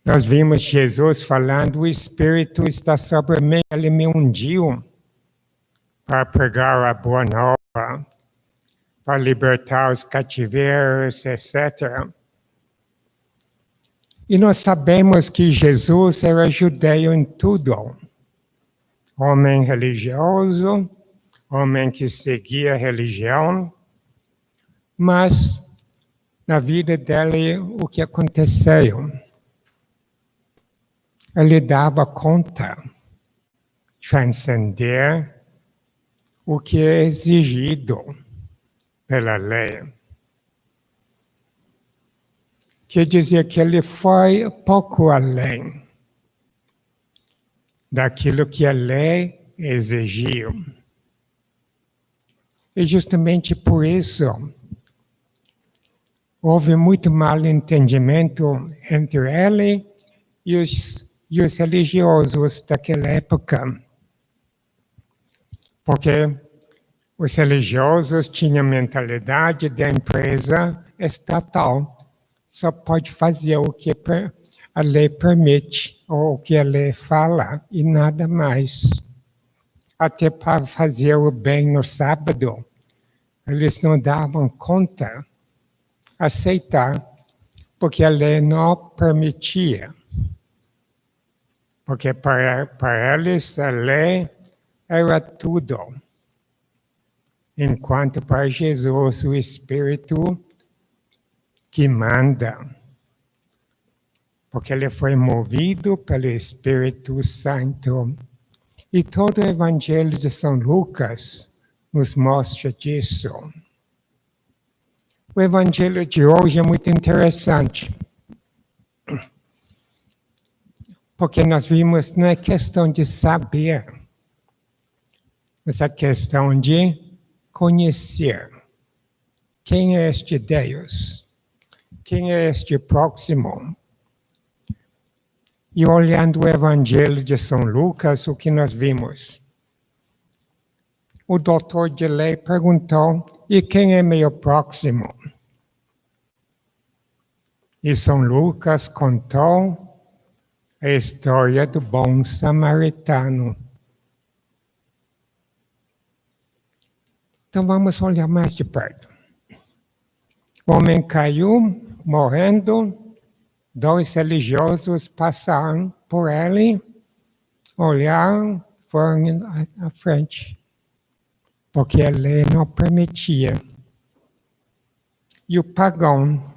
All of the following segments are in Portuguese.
Nós vimos Jesus falando, o Espírito está sobre mim, Ele me ungiu para pregar a boa nova, para libertar os cativeiros, etc. E nós sabemos que Jesus era judeu em tudo. Homem religioso, homem que seguia a religião, mas na vida dele o que aconteceu? Ele dava conta de transcender o que é exigido pela lei. Quer dizer que ele foi pouco além daquilo que a lei exigiu. E justamente por isso houve muito mal entendimento entre ele e os religiosos daquela época. Porque os religiosos tinham mentalidade da empresa estatal. Só pode fazer o que a lei permite, ou o que a lei fala, e nada mais. Até para fazer o bem no sábado, eles não davam conta, aceitar, porque a lei não permitia. Porque para eles a lei era tudo. Enquanto para Jesus o Espírito que manda. Porque ele foi movido pelo Espírito Santo. E todo o Evangelho de São Lucas nos mostra disso. O Evangelho de hoje é muito interessante. Porque nós vimos, não é questão de saber, mas é questão de conhecer. Quem é este Deus? Quem é este próximo? E olhando o Evangelho de São Lucas, o que nós vimos? O doutor de lei perguntou, e quem é meu próximo? E São Lucas contou a história do bom samaritano. Então vamos olhar mais de perto. O homem caiu, morrendo, dois religiosos passaram por ele, olharam, foram à frente, porque a lei não permitia. E o pagão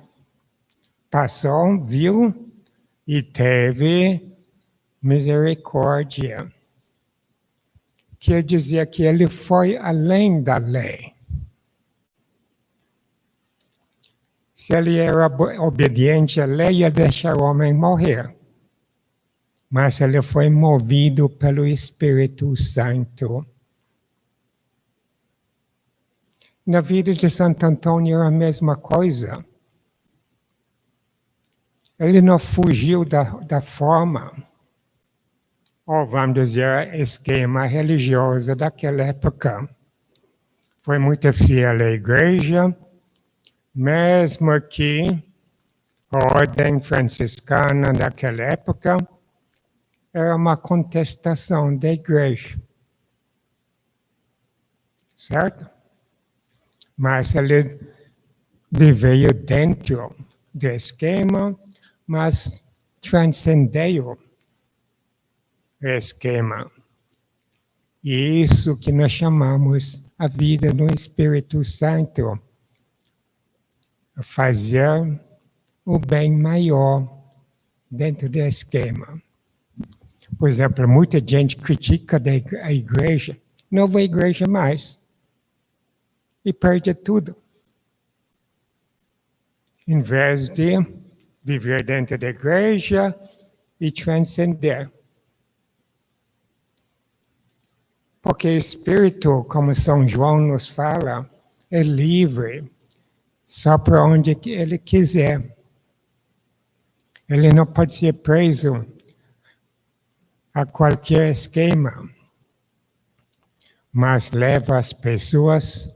passou, viu, e teve misericórdia. Quer dizer que ele foi além da lei. Se ele era obediente à lei, ia deixar o homem morrer. Mas ele foi movido pelo Espírito Santo. Na vida de Santo Antônio era a mesma coisa. Ele não fugiu da forma, ou vamos dizer, esquema religioso daquela época. Foi muito fiel à igreja, mesmo que a ordem franciscana daquela época era uma contestação da igreja. Certo? Mas ele viveu dentro do esquema, mas transcendeu o esquema. E isso que nós chamamos a vida no Espírito Santo. Fazer o bem maior dentro do esquema. Por exemplo, muita gente critica a igreja, não vai à igreja mais. E perde tudo. Em vez de viver dentro da igreja e transcender. Porque o Espírito, como São João nos fala, é livre, só para onde ele quiser. Ele não pode ser preso a qualquer esquema, mas leva as pessoas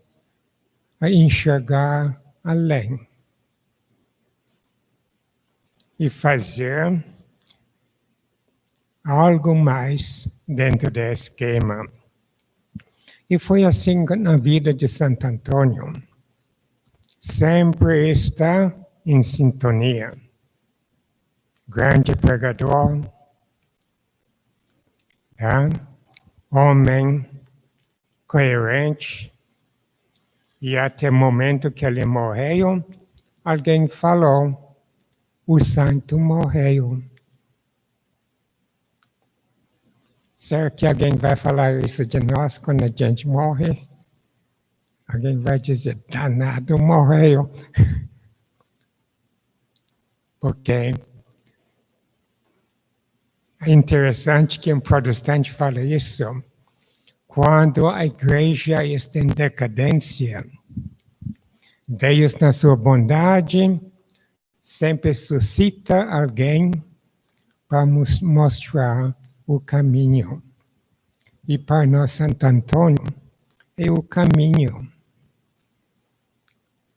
a enxergar além. E fazer algo mais dentro do esquema. E foi assim na vida de Santo Antônio. Sempre está em sintonia. Grande pregador, tá? Homem coerente. E até o momento que ele morreu, alguém falou, o santo morreu. Será que alguém vai falar isso de nós quando a gente morre? Alguém vai dizer, danado, morreu. Porque é interessante que um protestante fala isso. Quando a igreja está em decadência, Deus, na sua bondade, sempre suscita alguém para nos mostrar o caminho. E para nós, Santo Antônio, é o caminho.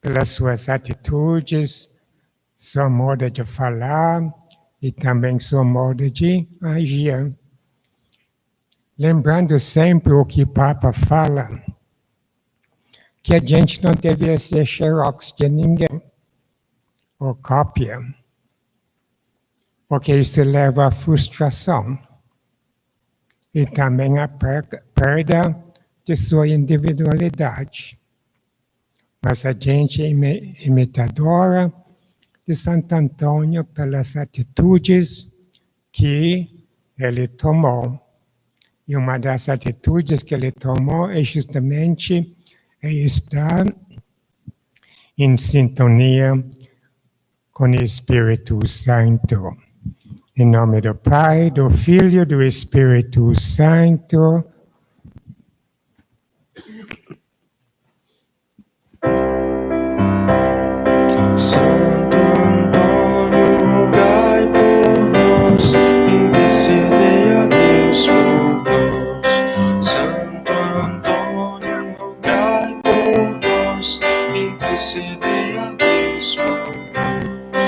Pelas suas atitudes, sua modo de falar e também sua modo de agir. Lembrando sempre o que o Papa fala, que a gente não deveria ser xerox de ninguém, ou cópia, porque isso leva à frustração e também à perda de sua individualidade. Mas a gente é imitadora de Santo Antônio pelas atitudes que ele tomou. E uma das atitudes que ele tomou é justamente estar em sintonia com o Espírito Santo. Em nome do Pai, do Filho e do Espírito Santo. Santo Antônio, rogai por nós, intercedei a Deus por nós. Santo Antônio, rogai por nós, intercedei a Deus por nós.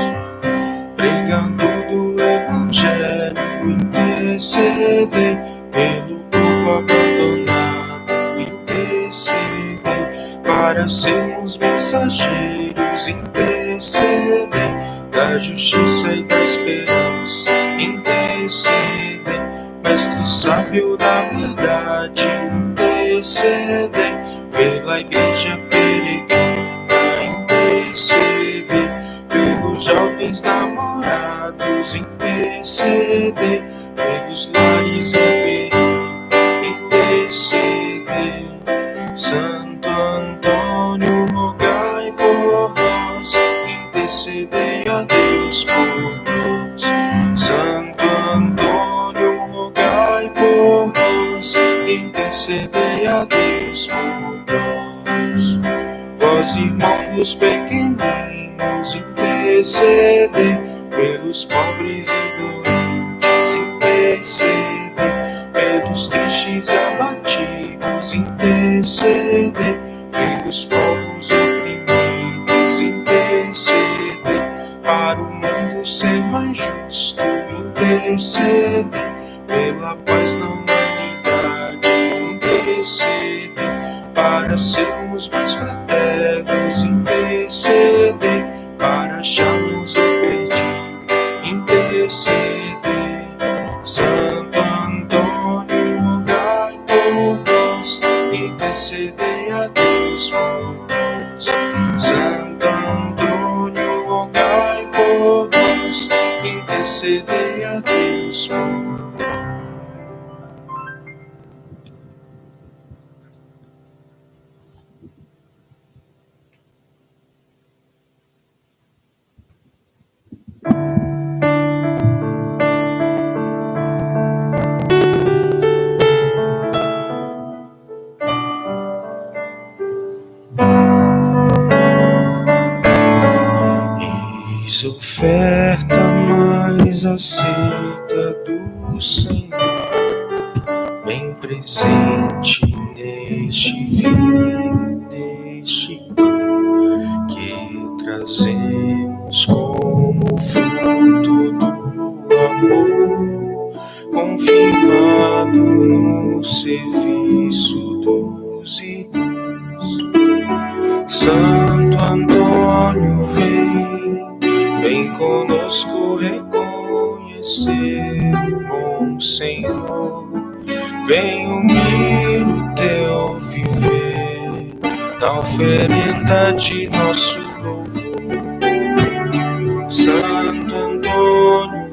Pregador do Evangelho, intercedei pelo povo abandonado, intercedei para sermos mensageiros, intercedei da justiça e da esperança, intercedei, mestre sábio da verdade, intercedei pela igreja peregrina, intercedei pelos jovens namorados, intercedei pelos lares em perigo, intercedei. Santo Antônio, rogai por nós, intercedei a Deus por nós. Santo Antônio, rogai por nós, intercedei a Deus por nós. Vós, irmãos dos pequeninos, intercedei pelos pobres e doentes, intercedei pelos tristes e abatidos, intercedei pelos povos oprimidos, intercedei para o mundo ser mais justo, intercedei pela paz na humanidade, intercedei para sermos mais fraternos, intercedei para acharmos o perdido, intercedei. Santo Antônio, rogai por nós, intercedei a Deus por nós. Santo Antônio, rogai por nós, intercedei a Deus por nós. Eis oferta mais aceita do Senhor, bem presente neste vinho, neste pão que trazemos como fruto do amor, com confirmado no serviço dos irmãos. Santo Antônio, vem conosco reconhecer o bom Senhor. Vem unir o teu viver na oferenda de nosso louvor. Santo Antônio,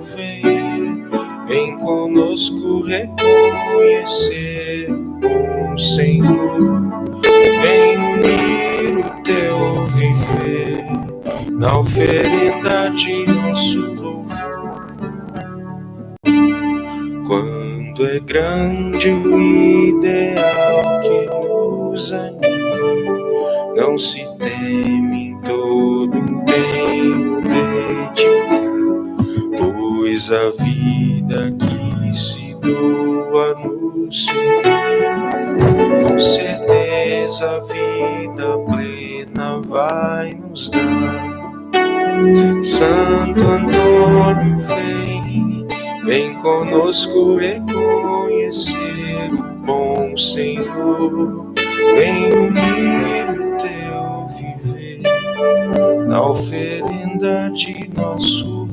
vem conosco reconhecer o bom Senhor. Vem unir o teu viver na oferenda de nosso louvor. Quando é grande o ideal que nos anima, não se teme todo empenho dedicar, pois a vida que se doa no servir, com certeza a vida plena vai nos dar. Santo Antônio, vem conosco reconhecer o bom Senhor. Vem unir o teu viver na oferenda de nosso louvor.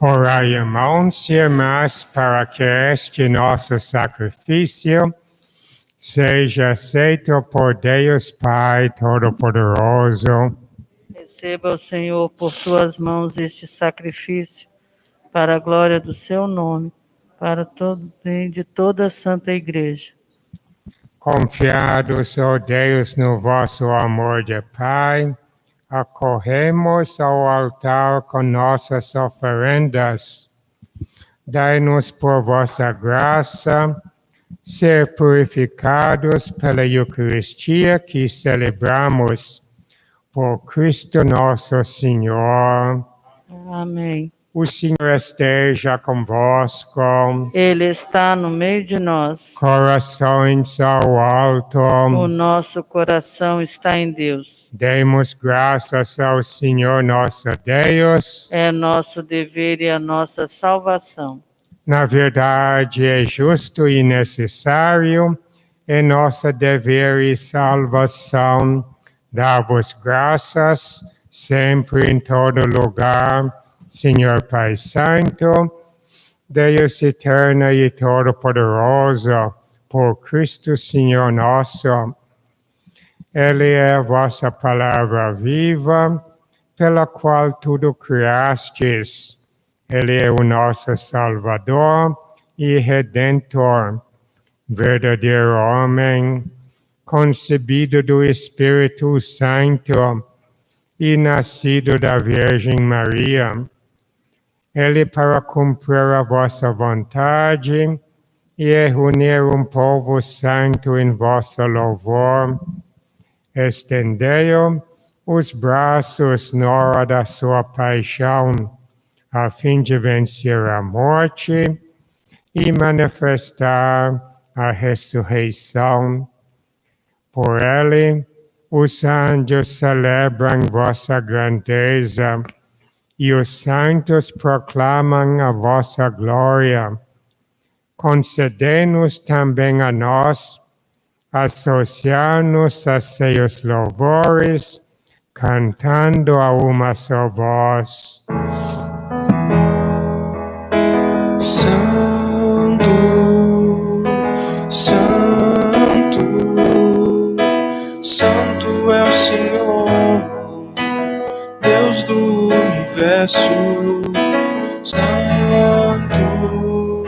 Orai, irmãos e irmãs, para que este nosso sacrifício seja aceito por Deus Pai Todo-Poderoso. Receba o Senhor por tuas mãos este sacrifício, para a glória do seu nome, para todo o bem de toda a Santa Igreja. Confiados, ó Deus, no vosso amor de Pai, acorremos ao altar com nossas oferendas. Dai-nos por vossa graça ser purificados pela Eucaristia que celebramos, por Cristo nosso Senhor. Amém. O Senhor esteja convosco. Ele está no meio de nós. Corações ao alto. O nosso coração está em Deus. Demos graças ao Senhor nosso Deus. É nosso dever e a nossa salvação. Na verdade, é justo e necessário, é nosso dever e salvação, dar-vos graças, sempre em todo lugar, Senhor Pai Santo, Deus eterno e todo-poderoso, por Cristo Senhor nosso. Ele é a vossa palavra viva, pela qual tudo criastes. Ele é o nosso Salvador e Redentor, verdadeiro homem, concebido do Espírito Santo e nascido da Virgem Maria. Ele, para cumprir a vossa vontade e reunir um povo santo em vosso louvor, estendeu os braços na hora da sua paixão, a fim de vencer a morte e manifestar a ressurreição. Por ele, os anjos celebram vossa grandeza e os santos proclamam a vossa glória. Concedei-nos também a nós associar-nos a seus louvores, cantando a uma só voz. Santo, Santo, Santo é o Senhor, Deus do universo. Santo,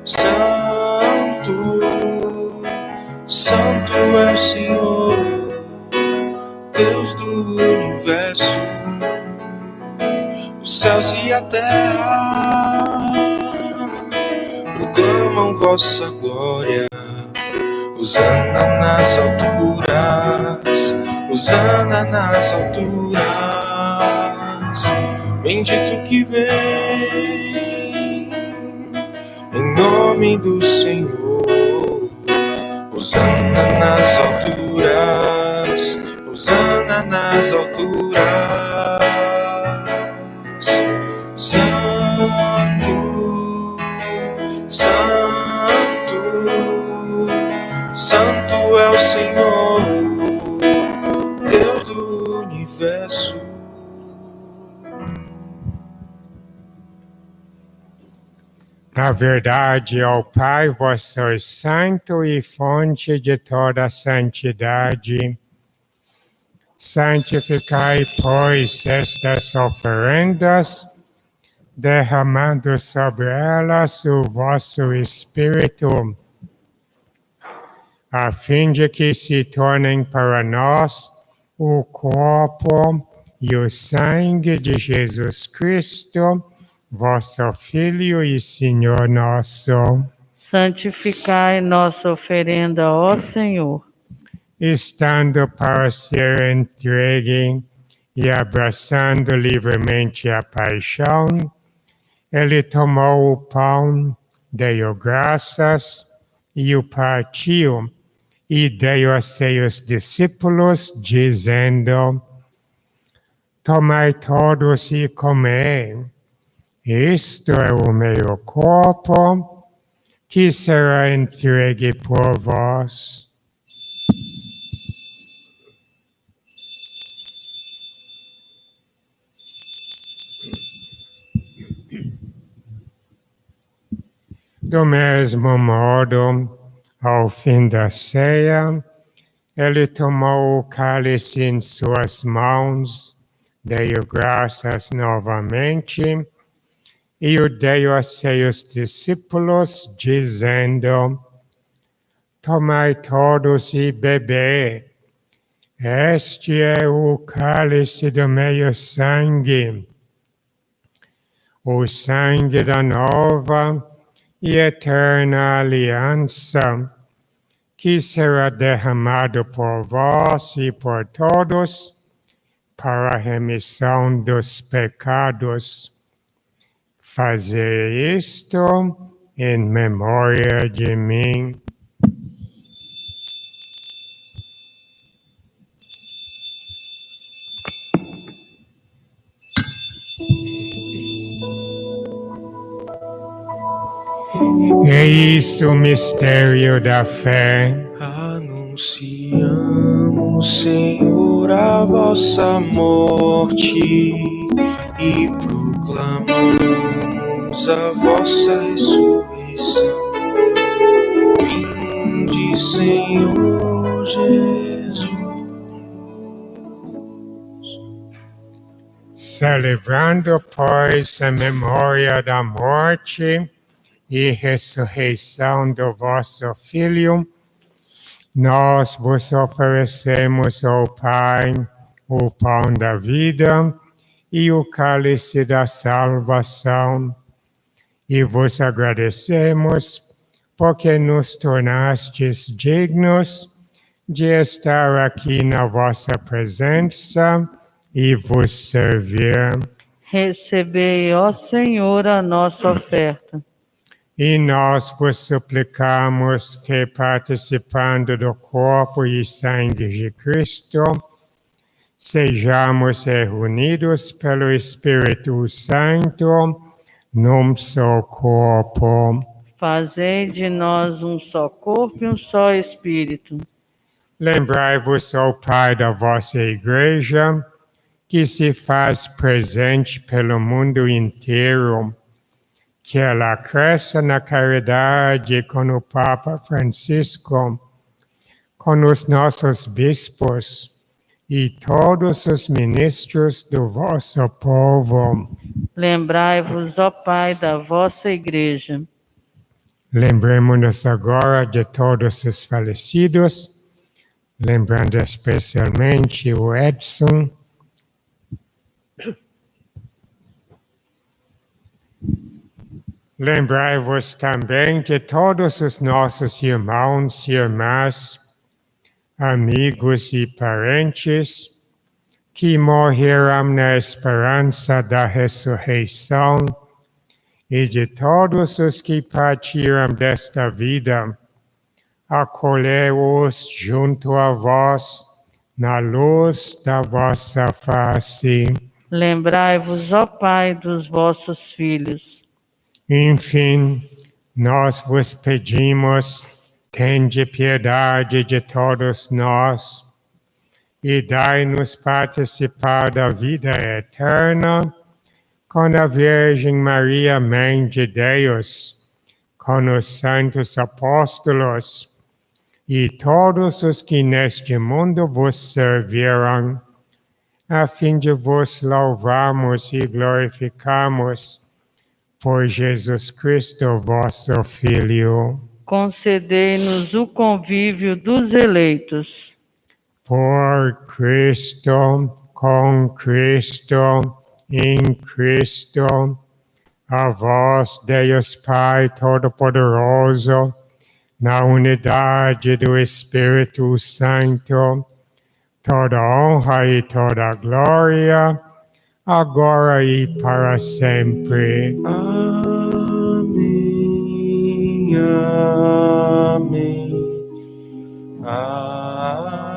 Santo, Santo é o Senhor, Deus do universo. Os céus e a terra proclamam vossa glória. Hosana nas alturas, Hosana nas alturas. Bendito que vem em nome do Senhor. Hosana nas alturas, hosana nas alturas. Santo, Santo, Santo é o Senhor, Deus do universo. Na verdade, ó Pai, vós sois santo e fonte de toda santidade. Santificai, pois, estas oferendas, derramando sobre elas o vosso Espírito, a fim de que se tornem para nós o corpo e o sangue de Jesus Cristo, vosso Filho e Senhor nosso. Santificai nossa oferenda, ó Senhor. Estando para ser entregue e abraçando livremente a paixão, ele tomou o pão, deu graças e o partiu, e deu a seus discípulos, dizendo: tomai todos e comei. Isto é o meu corpo, que será entregue por vós. Do mesmo modo, ao fim da ceia, ele tomou o cálice em suas mãos, deu graças novamente, e o deu a seus discípulos, dizendo: tomai todos e bebei. Este é o cálice do meu sangue, o sangue da nova e eterna aliança, que será derramado por vós e por todos para a remissão dos pecados. Fazei isto em memória de mim. É isso o mistério da fé. Anunciamos, Senhor, a vossa morte e proclamamos a vossa ressurreição. Vinde, Senhor Jesus. Celebrando, pois, a memória da morte e ressurreição do vosso Filho, nós vos oferecemos, ó Pai, o pão da vida e o cálice da salvação, e vos agradecemos porque nos tornastes dignos de estar aqui na vossa presença e vos servir. Recebei, ó Senhor, a nossa oferta. E nós vos suplicamos que, participando do corpo e sangue de Cristo, sejamos reunidos pelo Espírito Santo num só corpo. Fazei de nós um só corpo e um só Espírito. Lembrai-vos, ó Pai, da vossa Igreja, que se faz presente pelo mundo inteiro, que ela cresça na caridade com o Papa Francisco, com os nossos bispos e todos os ministros do vosso povo. Lembrai-vos, ó Pai, da vossa Igreja. Lembremos-nos agora de todos os falecidos, lembrando especialmente o Edson. Lembrai-vos também de todos os nossos irmãos e irmãs, amigos e parentes, que morreram na esperança da ressurreição, e de todos os que partiram desta vida. Acolhei-os junto a vós, na luz da vossa face. Lembrai-vos, ó Pai, dos vossos filhos. Enfim, nós vos pedimos, tende piedade de todos nós e dai-nos participar da vida eterna com a Virgem Maria, Mãe de Deus, com os santos apóstolos e todos os que neste mundo vos serviram, a fim de vos louvarmos e glorificarmos por Jesus Cristo, vosso Filho. Concedei-nos o convívio dos eleitos. Por Cristo, com Cristo, em Cristo, a vós, Deus Pai Todo-Poderoso, na unidade do Espírito Santo, toda honra e toda glória, agora e para sempre. Amém, amém, amém.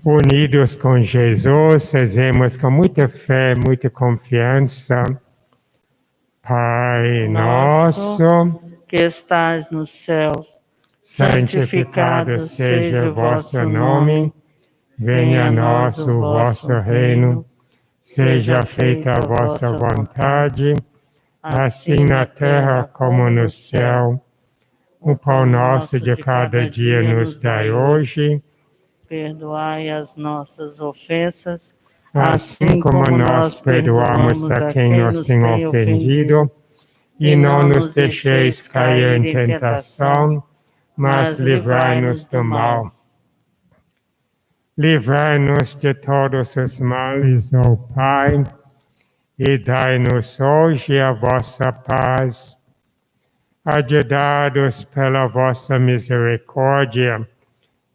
Unidos com Jesus, fazemos com muita fé, muita confiança. Pai nosso, que estais nos céus, santificado seja o vosso nome, venha a nós o vosso reino, seja feita a vossa vontade, assim na terra como no céu. O pão nosso de cada dia nos dai hoje. Perdoai as nossas ofensas, assim como nós perdoamos a quem nos tem ofendido, e não nos deixeis cair em tentação, mas livrai-nos do mal. Livrai-nos de todos os males, ó Pai, e dai-nos hoje a vossa paz. Ajudados pela vossa misericórdia,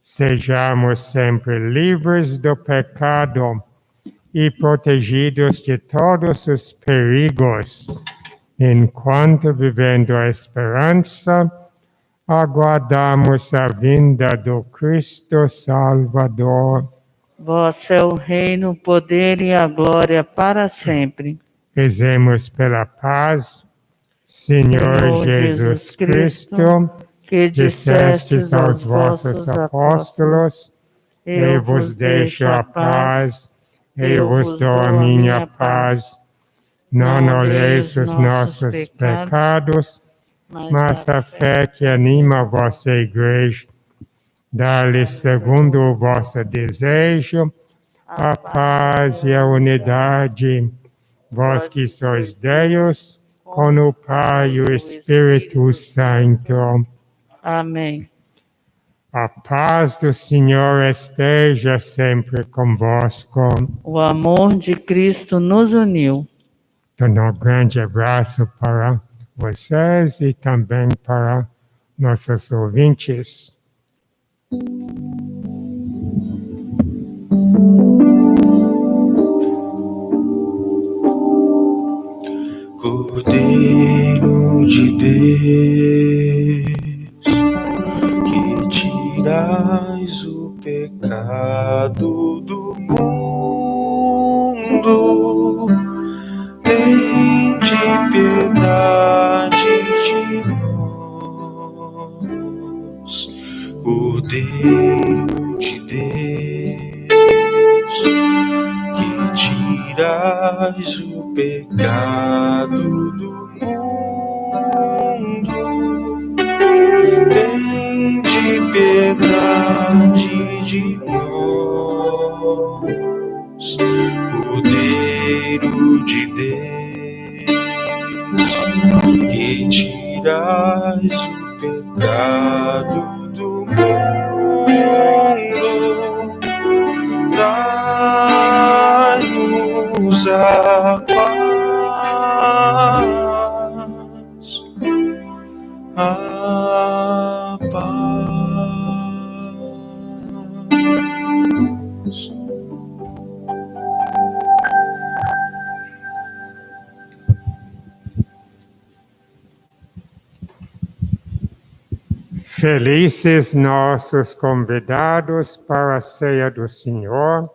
sejamos sempre livres do pecado e protegidos de todos os perigos, enquanto, vivendo a esperança, aguardamos a vinda do Cristo Salvador. Vosso é o reino, o poder e a glória para sempre. Rezemos pela paz. Senhor Jesus Cristo, que dissestes aos vossos apóstolos, eu vos deixo a paz, eu vos dou a minha paz. Não olheis os nossos pecados, mas a fé que anima a vossa igreja. Dá-lhe, segundo o vosso desejo, a paz e a unidade. Vós que sois Deus, com o Pai e o Espírito Santo. Amém. A paz do Senhor esteja sempre convosco. O amor de Cristo nos uniu. Então, um grande abraço para vocês e também para nossos ouvintes. Cordeiro de Deus, que tirais o pecado do mundo, tende piedade de nós. Cordeiro de Deus, que tirais o pecado do mundo, tende piedade de nós. Cordeiro de Deus, que tirais o pecado do mundo, dai-nos a paz, a paz. Felizes nossos convidados para a ceia do Senhor.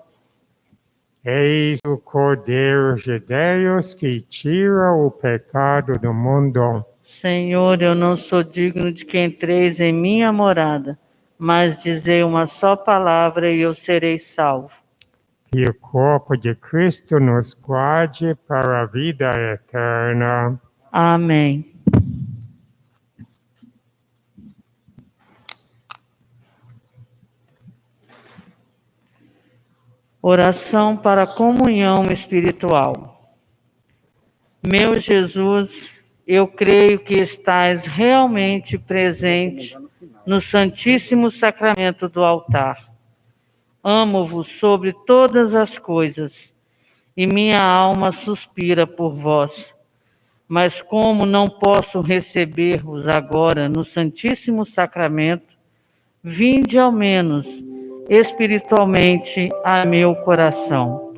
Eis o Cordeiro de Deus que tira o pecado do mundo. Senhor, eu não sou digno de que entreis em minha morada, mas dizei uma só palavra e eu serei salvo. Que o corpo de Cristo nos guarde para a vida eterna. Amém. Oração para a comunhão espiritual. Meu Jesus, eu creio que estás realmente presente no Santíssimo Sacramento do altar. Amo-vos sobre todas as coisas e minha alma suspira por vós. Mas como não posso receber-vos agora no Santíssimo Sacramento, vinde ao menos espiritualmente a meu coração.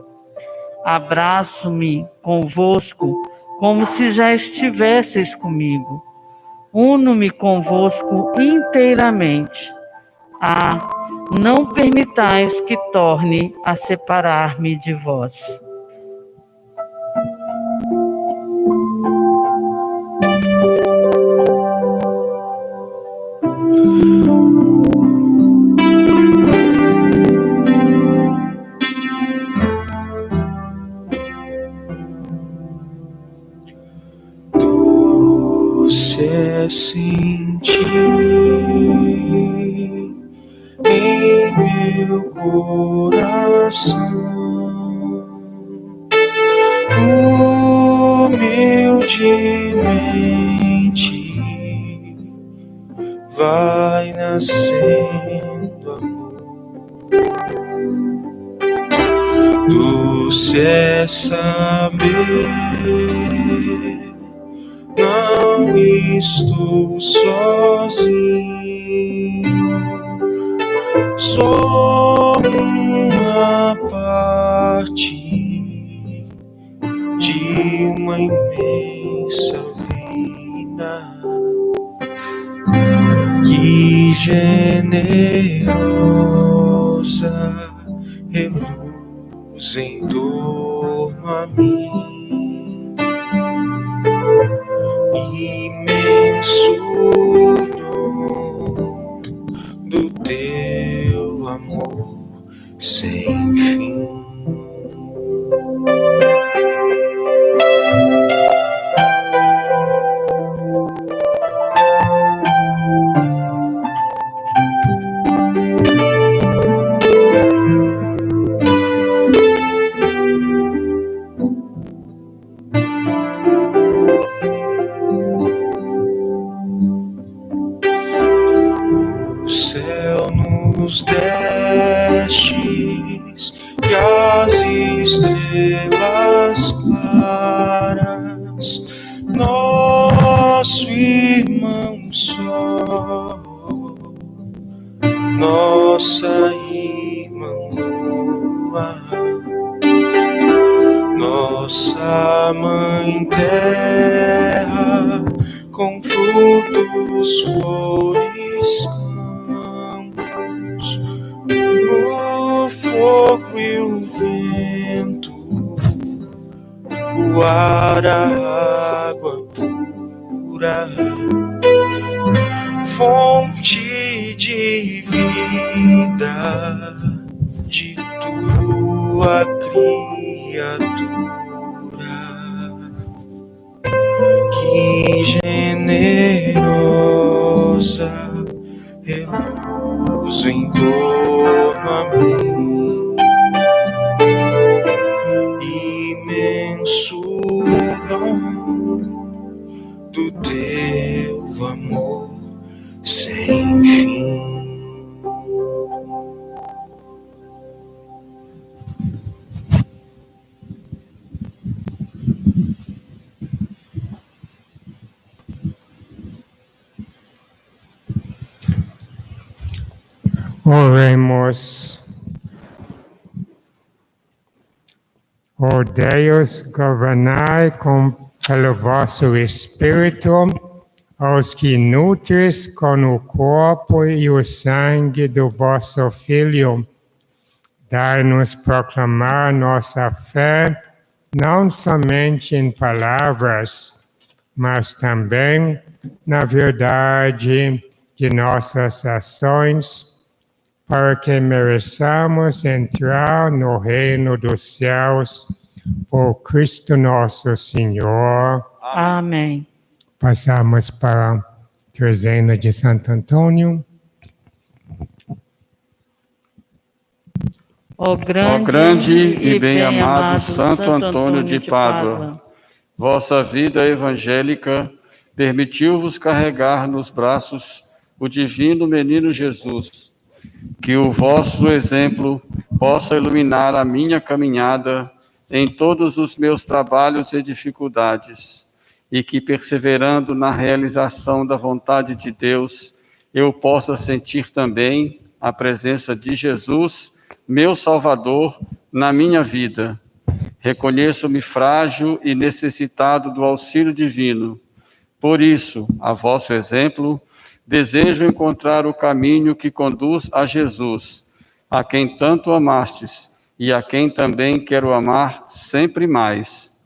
Abraço-me convosco como se já estivesseis comigo. Uno-me convosco inteiramente. Não permitais que torne a separar-me de vós. Doce é sentir em meu coração humildemente vai nascendo amor. Doce é saber não estou sozinho, sou uma parte de uma imensa vida. Que generosa reluz em torno a mim. Imenso dom do teu amor sem fim. Nos destes e as estrelas claras, nosso irmão sol, nossa irmã lua, nossa mãe terra, com frutos, flores, o fogo e o vento, o ar, a água pura, fonte de vida de tua criatura. Que generosa reluz em torno a mim. Imenso dom do teu amor sem fim. Oremos. Ó Deus, governai pelo vosso Espírito aos que nutres com o corpo e o sangue do vosso Filho, dai-nos proclamar nossa fé, não somente em palavras, mas também na verdade de nossas ações, para que mereçamos entrar no reino dos céus por Cristo nosso Senhor. Amém. Passamos para a Trezena de Santo Antônio. Ó grande e bem-amado Santo Antônio de Pádua, vossa vida evangélica permitiu-vos carregar nos braços o divino menino Jesus. Que o vosso exemplo possa iluminar a minha caminhada em todos os meus trabalhos e dificuldades, e que, perseverando na realização da vontade de Deus, eu possa sentir também a presença de Jesus, meu Salvador, na minha vida. Reconheço-me frágil e necessitado do auxílio divino. Por isso, a vosso exemplo, desejo encontrar o caminho que conduz a Jesus, a quem tanto amastes e a quem também quero amar sempre mais.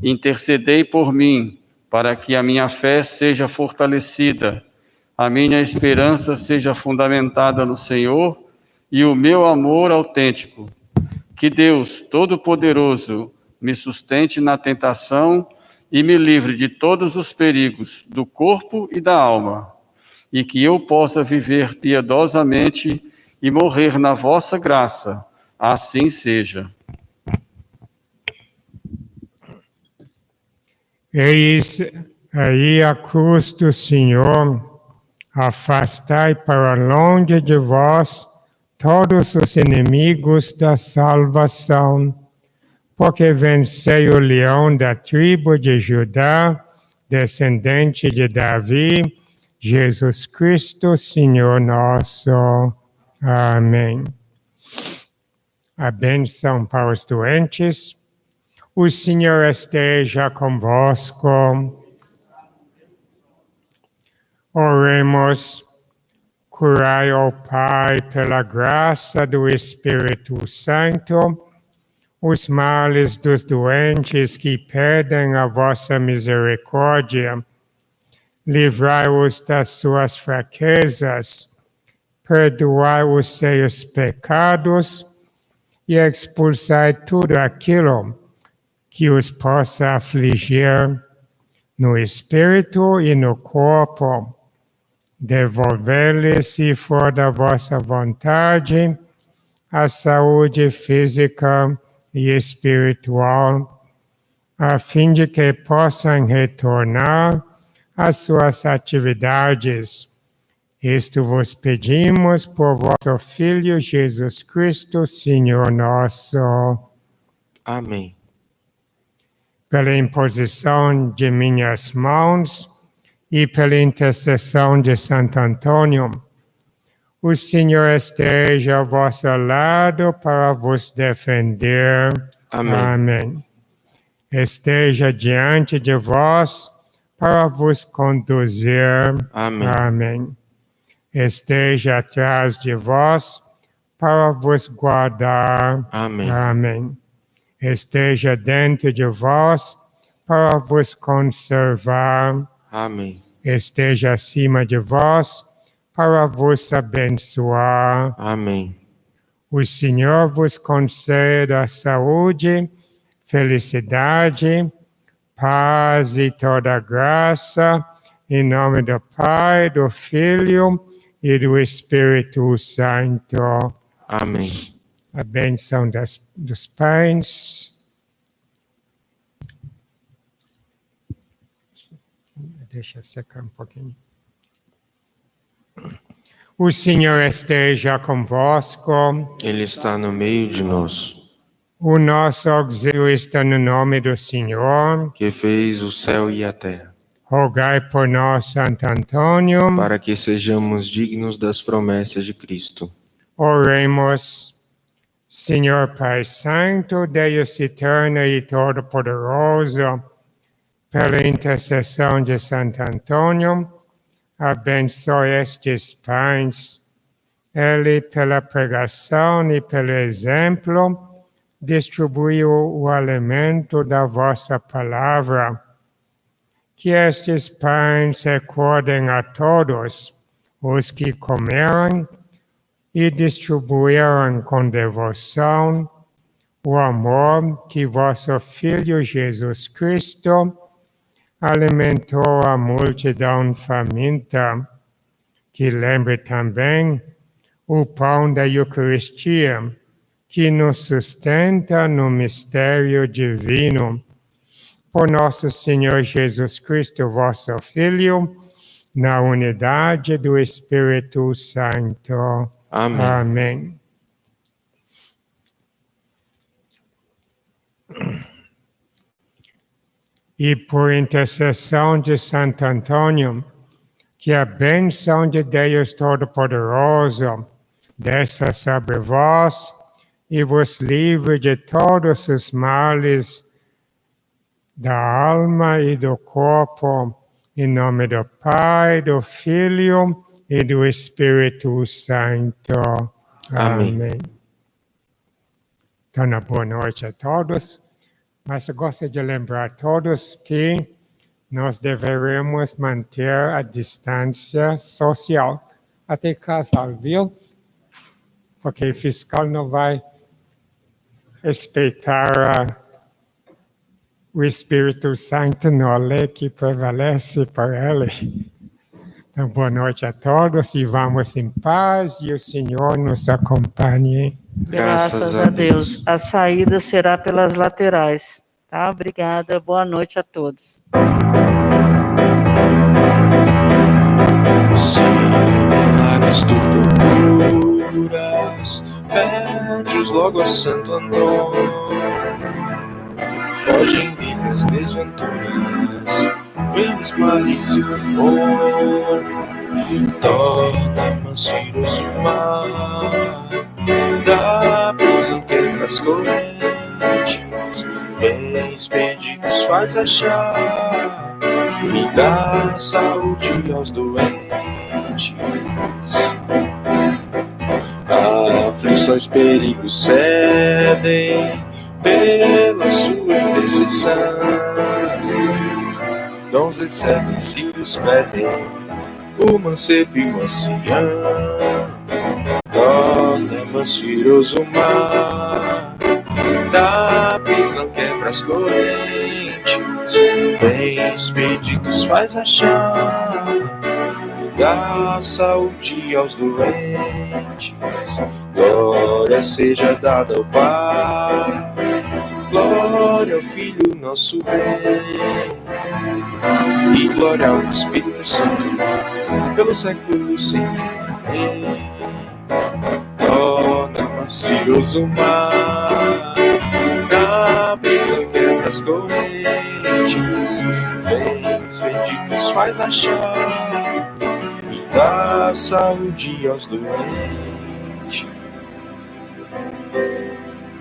Intercedei por mim, para que a minha fé seja fortalecida, a minha esperança seja fundamentada no Senhor e o meu amor autêntico. Que Deus Todo-Poderoso me sustente na tentação e me livre de todos os perigos do corpo e da alma, e que eu possa viver piedosamente e morrer na vossa graça. Assim seja. Eis aí a cruz do Senhor, afastai para longe de vós todos os inimigos da salvação, porque vencei o leão da tribo de Judá, descendente de Davi, Jesus Cristo, Senhor nosso. Amém. A bênção para os doentes. O Senhor esteja convosco. Oremos. Curai, ó Pai, pela graça do Espírito Santo, os males dos doentes que pedem a vossa misericórdia. Livrai-os das suas fraquezas, perdoai os seus pecados e expulsai tudo aquilo que os possa afligir no espírito e no corpo. Devolver-lhes, se for da vossa vontade, a saúde física e espiritual, a fim de que possam retornar às suas atividades. Isto vos pedimos por vosso Filho Jesus Cristo, Senhor nosso. Amém. Pela imposição de minhas mãos e pela intercessão de Santo Antônio, o Senhor esteja ao vosso lado para vos defender. Amém. Amém. Esteja diante de vós para vos conduzir. Amém. Amém. Esteja atrás de vós para vos guardar. Amém. Amém. Esteja dentro de vós para vos conservar. Amém. Esteja acima de vós para vos abençoar. Amém. O Senhor vos conceda saúde, felicidade, paz e toda graça, em nome do Pai, do Filho e do Espírito Santo. Amém. A bênção dos pães. Deixa secar um pouquinho. O Senhor esteja convosco. Ele está no meio de nós, O nosso auxílio está no nome do Senhor. que fez o céu e a terra, Rogai por nós, Santo Antônio. para que sejamos dignos das promessas de Cristo. Oremos. Senhor Pai Santo, Deus eterno e todo-poderoso, pela intercessão de Santo Antônio, abençoe estes pães. Ele, pela pregação e pelo exemplo, distribuiu o alimento da vossa palavra. Que estes pães recordem a todos os que comeram e distribuíram com devoção o amor que vosso Filho Jesus Cristo alimentou a multidão faminta. Que lembre também o pão da Eucaristia, que nos sustenta no mistério divino. Por nosso Senhor Jesus Cristo, vosso Filho, na unidade do Espírito Santo. Amém. Amém. E por intercessão de Santo Antônio, que a bênção de Deus Todo-Poderoso desça sobre vós e vos livre de todos os males da alma e do corpo, em nome do Pai, do Filho e do Espírito Santo. Amém. Então, boa noite a todos. Mas eu gosto de lembrar a todos que nós deveremos manter a distância social até casal, viu? Porque o fiscal não vai respeitar o Espírito Santo na lei que prevalece por ele. Então, boa noite a todos e vamos em paz e o Senhor nos acompanhe. Graças a Deus. A saída será pelas laterais. Tá? Obrigada. Boa noite a todos. Se milagres tu procuras, pede-os logo a Santo Antônio. Fogem dele as desventuras, menos males e o demônio. Torna mansiros o mar, da prisão quebra as correntes, bens perdidos faz achar, e dá saúde aos doentes. Aflições, perigos cedem pela sua intercessão. Dons recebem, se os pedem, o mancebo e o ancião. Torna mansiroso o mar, da prisão quebra as correntes, bens perdidos faz achar, dá saúde aos doentes. Glória seja dada ao Pai, glória ao Filho nosso bem, e glória ao Espírito Santo, pelos séculos sem fim. Amém. Torna mansiroso o mar, da prisão quebra as correntes, bens perdidos faz achar, e dá saúde aos doentes.